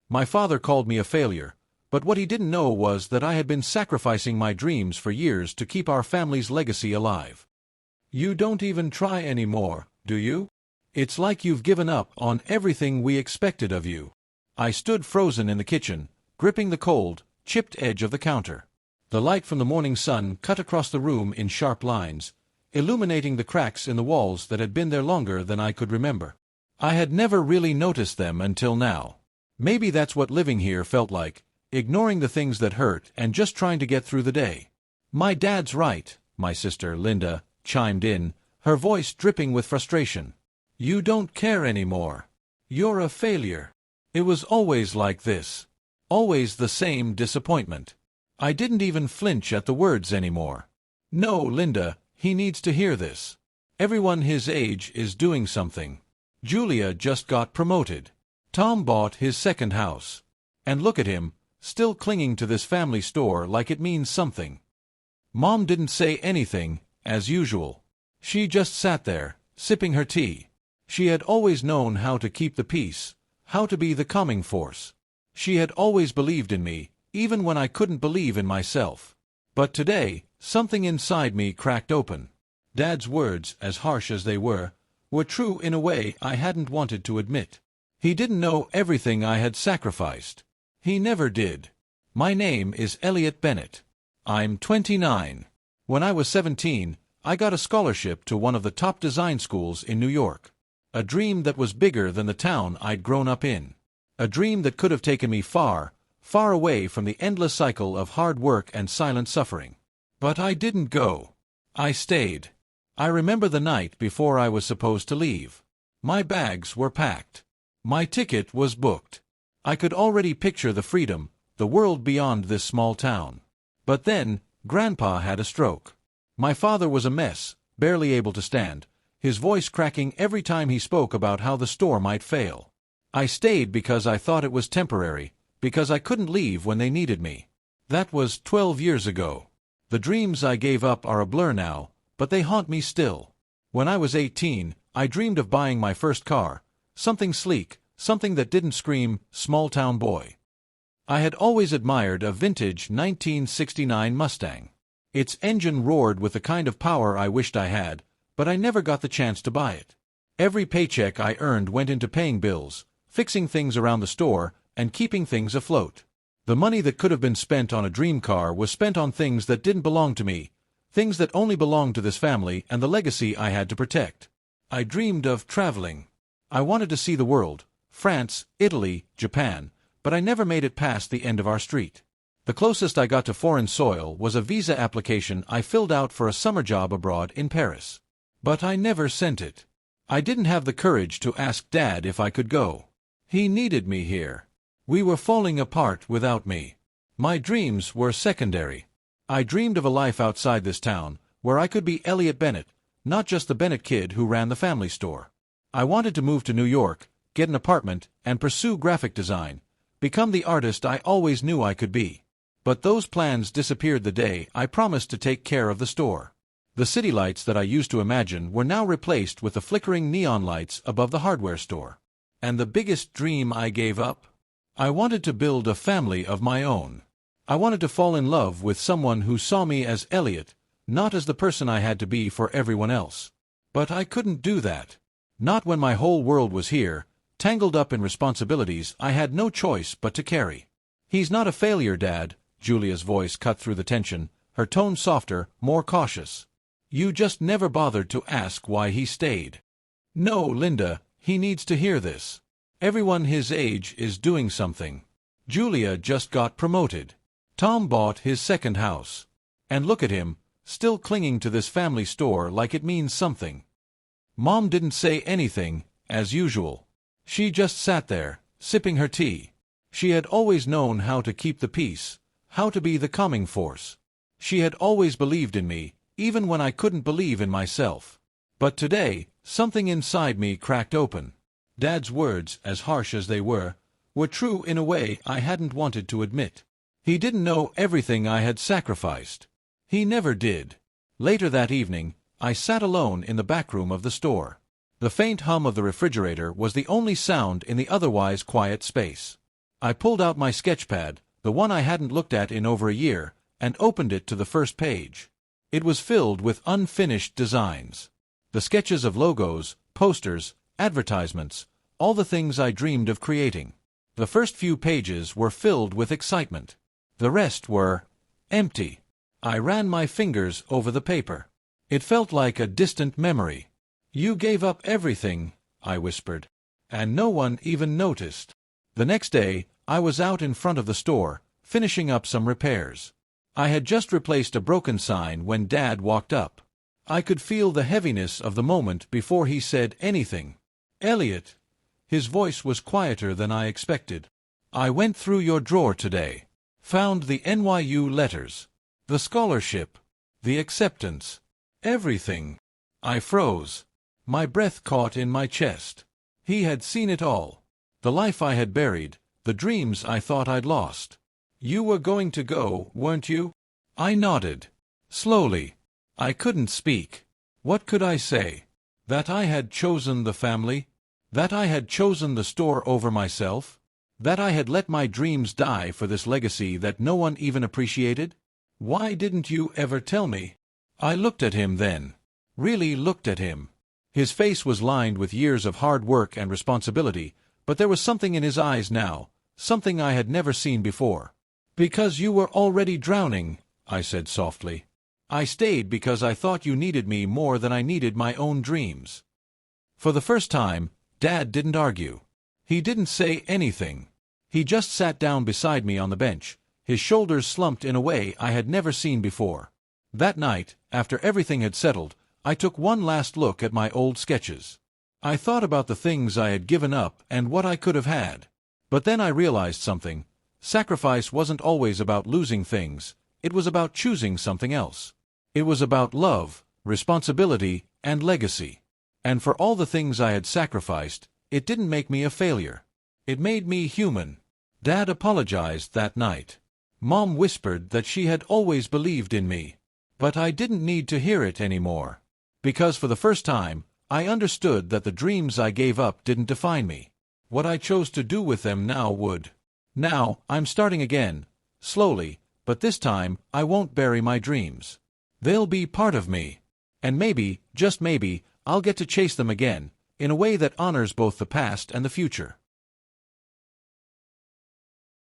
My father called me a failure, but what he didn't know was that I had been sacrificing my dreams for years to keep our family's legacy alive. You don't even try anymore, do you? It's like you've given up on everything we expected of you. I stood frozen in the kitchen, gripping the cold, chipped edge of the counter. The light from the morning sun cut across the room in sharp lines, illuminating the cracks in the walls that had been there longer than I could remember. I had never really noticed them until now. Maybe that's what living here felt like, ignoring the things that hurt and just trying to get through the day. My dad's right, my sister, Linda, chimed in, her voice dripping with frustration. You don't care anymore. You're a failure. It was always like this. Always the same disappointment. I didn't even flinch at the words anymore. No, Linda, he needs to hear this. Everyone his age is doing something. Julia just got promoted. Tom bought his second house. And look at him, still clinging to this family store like it means something. Mom didn't say anything, as usual. She just sat there, sipping her tea. She had always known how to keep the peace, how to be the calming force. She had always believed in me, even when I couldn't believe in myself. But today, something inside me cracked open. Dad's words, as harsh as they were true in a way I hadn't wanted to admit. He didn't know everything I had sacrificed. He never did. My name is Elliot Bennett. I'm 29. When I was 17, I got a scholarship to one of the top design schools in New York. A dream that was bigger than the town I'd grown up in. A dream that could have taken me far, far away from the endless cycle of hard work and silent suffering. But I didn't go. I stayed. I remember the night before I was supposed to leave. My bags were packed. My ticket was booked. I could already picture the freedom, the world beyond this small town. But then, Grandpa had a stroke. My father was a mess, barely able to stand, his voice cracking every time he spoke about how the store might fail. I stayed because I thought it was temporary, because I couldn't leave when they needed me. That was 12 years ago. The dreams I gave up are a blur now, but they haunt me still. When I was 18, I dreamed of buying my first car, something sleek, something that didn't scream, small-town boy. I had always admired a vintage 1969 Mustang. Its engine roared with the kind of power I wished I had, but I never got the chance to buy it. Every paycheck I earned went into paying bills, fixing things around the store, and keeping things afloat. The money that could have been spent on a dream car was spent on things that didn't belong to me, things that only belonged to this family and the legacy I had to protect. I dreamed of traveling. I wanted to see the world, France, Italy, Japan, but I never made it past the end of our street. The closest I got to foreign soil was a visa application I filled out for a summer job abroad in Paris. But I never sent it. I didn't have the courage to ask Dad if I could go. He needed me here. We were falling apart without me. My dreams were secondary. I dreamed of a life outside this town, where I could be Elliot Bennett, not just the Bennett kid who ran the family store. I wanted to move to New York, get an apartment, and pursue graphic design, become the artist I always knew I could be. But those plans disappeared the day I promised to take care of the store. The city lights that I used to imagine were now replaced with the flickering neon lights above the hardware store. And the biggest dream I gave up? I wanted to build a family of my own. I wanted to fall in love with someone who saw me as Elliot, not as the person I had to be for everyone else. But I couldn't do that. Not when my whole world was here, tangled up in responsibilities I had no choice but to carry. He's not a failure, Dad, Julia's voice cut through the tension, her tone softer, more cautious. You just never bothered to ask why he stayed. No, Linda, he needs to hear this. Everyone his age is doing something. Julia just got promoted. Tom bought his second house. And look at him, still clinging to this family store like it means something. Mom didn't say anything, as usual. She just sat there, sipping her tea. She had always known how to keep the peace, how to be the calming force. She had always believed in me, even when I couldn't believe in myself. But today, something inside me cracked open. Dad's words, as harsh as they were true in a way I hadn't wanted to admit. He didn't know everything I had sacrificed. He never did. Later that evening, I sat alone in the back room of the store. The faint hum of the refrigerator was the only sound in the otherwise quiet space. I pulled out my sketchpad, the one I hadn't looked at in over a year, and opened it to the first page. It was filled with unfinished designs. The sketches of logos, posters, advertisements, all the things I dreamed of creating. The first few pages were filled with excitement. The rest were empty. I ran my fingers over the paper. It felt like a distant memory. "You gave up everything," I whispered. "And no one even noticed." The next day, I was out in front of the store, finishing up some repairs. I had just replaced a broken sign when Dad walked up. I could feel the heaviness of the moment before he said anything. "Elliot." His voice was quieter than I expected. "I went through your drawer today. Found the NYU letters. The scholarship. The acceptance. Everything." I froze. My breath caught in my chest. He had seen it all. The life I had buried, the dreams I thought I'd lost. "You were going to go, weren't you?" I nodded. Slowly. I couldn't speak. What could I say? That I had chosen the family? That I had chosen the store over myself? That I had let my dreams die for this legacy that no one even appreciated? "Why didn't you ever tell me?" I looked at him then. Really looked at him. His face was lined with years of hard work and responsibility, but there was something in his eyes now, something I had never seen before. "Because you were already drowning," I said softly. "I stayed because I thought you needed me more than I needed my own dreams." For the first time, Dad didn't argue. He didn't say anything. He just sat down beside me on the bench, his shoulders slumped in a way I had never seen before. That night, after everything had settled, I took one last look at my old sketches. I thought about the things I had given up and what I could have had. But then I realized something. Sacrifice wasn't always about losing things. It was about choosing something else. It was about love, responsibility, and legacy. And for all the things I had sacrificed, it didn't make me a failure. It made me human. Dad apologized that night. Mom whispered that she had always believed in me. But I didn't need to hear it anymore. Because for the first time, I understood that the dreams I gave up didn't define me. What I chose to do with them now would. Now, I'm starting again, slowly, but this time I won't bury my dreams. They'll be part of me. And maybe, just maybe, I'll get to chase them again, in a way that honors both the past and the future.